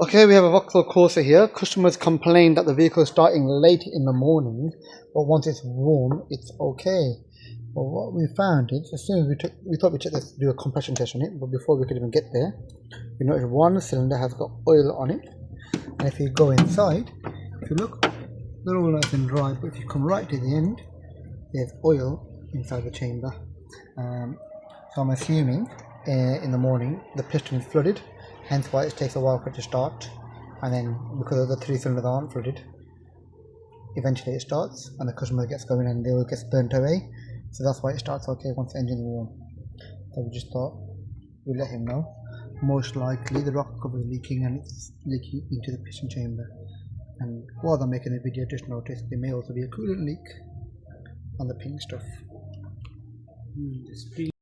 Okay, we have a Vauxhall Corsa here. Customers complained that the vehicle is starting late in the morning, but once it's warm, it's okay. But what we found is, as soon as we thought we'd check this, do a compression test on it, but before we could even get there, we noticed one cylinder has got oil on it. And if you go inside, if you look, they're all nice and dry, but if you come right to the end, there's oil inside the chamber. So I'm assuming in the morning the piston is flooded, hence why it takes a while for it to start, and then because the three cylinders aren't flooded, eventually it starts and the customer gets going and the oil gets burnt away. So that's why it starts okay once the engine's warm. So we just thought we'd let him know. Most likely the rocker cover is leaking and it's leaking into the piston chamber. And while I'm making the video, just noticed there may also be a coolant leak on the pink stuff.